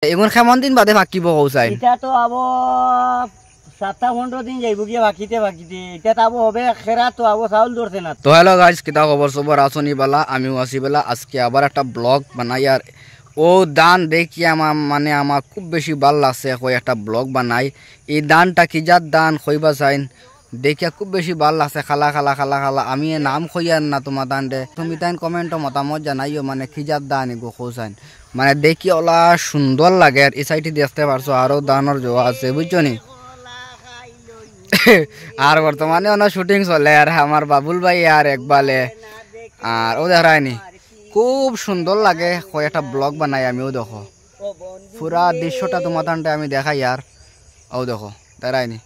এগুন কেমন দিন বাদে ফাঁকিব কৌসাইন? এটা তো আবো 7-15 দিন যাইব গিয়ে বাকিতে এটা তো আবো হবে খেরা তো আবো চাউল ধরছে না। তো হ্যালো গাইস, কিতা খবর সবর আসনি বেলা আমিও আসি বেলা। আজকে আবার একটা ব্লগ বানাই আর ও দান দেখি আমার খুব বেশি ভাল লাগছে। একটা ব্লগ বানাই এই দানটা কি যার দান খইবা চাইন দেখিয়া খুব বেশি ভাল লাগছে। খালা খালা খালা খালা আমি নাম খইয়ার না তোমার দান দে তুমি তাই কমেন্ট মতামত জানাইও কি যার দান এগো খোঁজাইন দেখি ওলা সুন্দর লাগে। আর এই সাইডে দেখতে পারছো আরো দানের জোয়া আছে বুঝছো নি। আর বর্তমানে অনেক শুটিং চলে আর আমার বাবুল ভাই আর একবালে আর ও দেখায়নি খুব সুন্দর লাগে। একটা ব্লগ বানাই আমিও দেখো পুরা দৃশ্যটা তোমার দানটা আমি দেখাই আর ও দেখো দেখায়নি।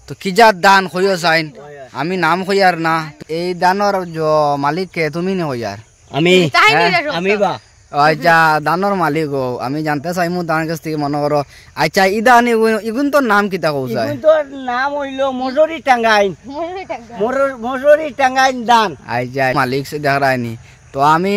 তো কি যার দান হইও চাইন আমি নাম হইয়ার না এই দানর মালিক কে তুমি নি হইয়ার? আমি বা আচ্ছা দানর মালিক ও আমি জানতে চাই মু দানের কাছ থেকে মনে করো। আচ্ছা ই দান ইগুন তোর নাম কিতা কৌসাই? তোর নাম হইল মজুরি টাঙ্গাইন মজুরি টাঙ্গাইন দান। আচ্ছা মালিক সে দেখায়নি। তো আমি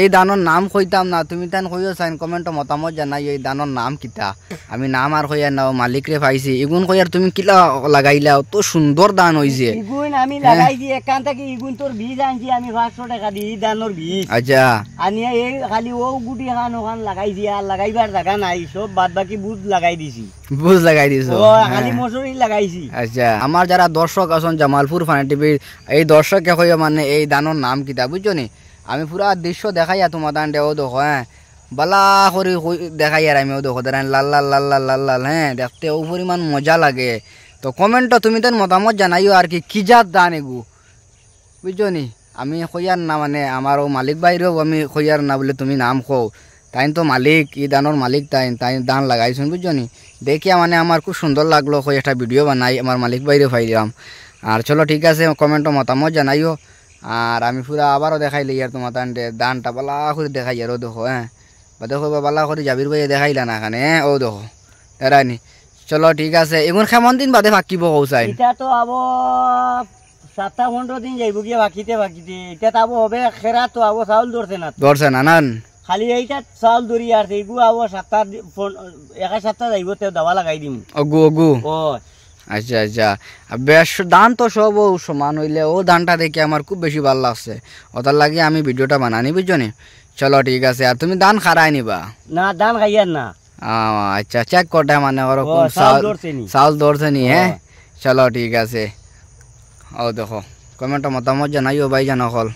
এই দানোর নাম কইতাম না তুমি তান কইও চাইন কমেন্ট মতামত জানাই এই দানোর নাম কিতা। আমি নাম আর কইয়ার নাও মালিক রে পাইছি ইগুন কইয়ার তুমি কিলা লাগাইলা অত সুন্দর দান হইছে। ইগুন আমি লাগাইছি এখান থেকে ইগুন তোর বীজ আনছি আমি 500 টাকা দিয়ে দানোর বীজ। আচ্ছা আনিয়া এই খালি ও গুটি খান ওখান লাগাইছি আর লাগাইবার জায়গা নাই সব বাদ বাকি বুঝ লাগাই দিছি। বুঝ লাগাই দিছো? খালি মসুরি লাগাইছি। আচ্ছা আমার যারা দর্শক আছেন জামালপুর ফানি টিভির এই দর্শককে কইয়া এই দানোর নাম কিতা বুঝছো নি। আমি পুরা দৃশ্য দেখাইয়া তোমার দান দেও দেখো হ্যাঁ বালা করে দেখাই আর আমিও দেখো দেন লাল লাল লাল লাল লাল লাল হ্যাঁ দেখতে ও পরিমাণ মজা লাগে। তো কমেন্টটা তুমি তার মতামত জানাইও আর কি যার দান এগু বুঝছো নি। আমি কইয়ার না আমার ও মালিক বাইরেও আমি কইয়ার না বলে তুমি নাম কও তাই তো মালিক ই দানোর মালিক তাই দান লাগাইছেন বুঝছো নি। দেখিয়া আমার খুব সুন্দর লাগলো একটা ভিডিও বানাই আমার মালিক বাইরে পাইলাম। আর চলো ঠিক আছে কমেন্টও মতামত জানাইও। আর আমি পুরা আবারও দেখাইলি আর তোমার দানটা বালা করে দেখাই আর ও দেখো হ্যাঁ বা দেখো বালা করে জাবির ভাই দেখাইলা না এখানে ও দেখো এরানি। চলো ঠিক আছে এগুন কেমন দিন বাদে ফাঁকিব কৌসাই? এটা তো আবো 7-15 দিন যাইব গিয়ে বাকিতে এটা তো আবো হবে খেরা তো আবো চাউল ধরছে না নান খালি এইটা চাউল ধরি আর এইগু আবো 1 সপ্তাহ যাইব তে দাওয়া লাগাই দিম অগু অগু। আচ্ছা আচ্ছা বেশ দান তো সব সমান হইলে ও দানটা দেখে আমার খুব বেশি ভালো লাগছে ওটার লাগে আমি ভিডিওটা বানানি বুঝছো নি। চলো ঠিক আছে আর তুমি দান খারাই নিবা না দান খাইয়ার না? আচ্ছা চেক করতে ওরকম চাউল ধরছে নি হ্যাঁ। চলো ঠিক আছে ও দেখো কমেন্ট মতামত জানাইও ভাই জানা হল।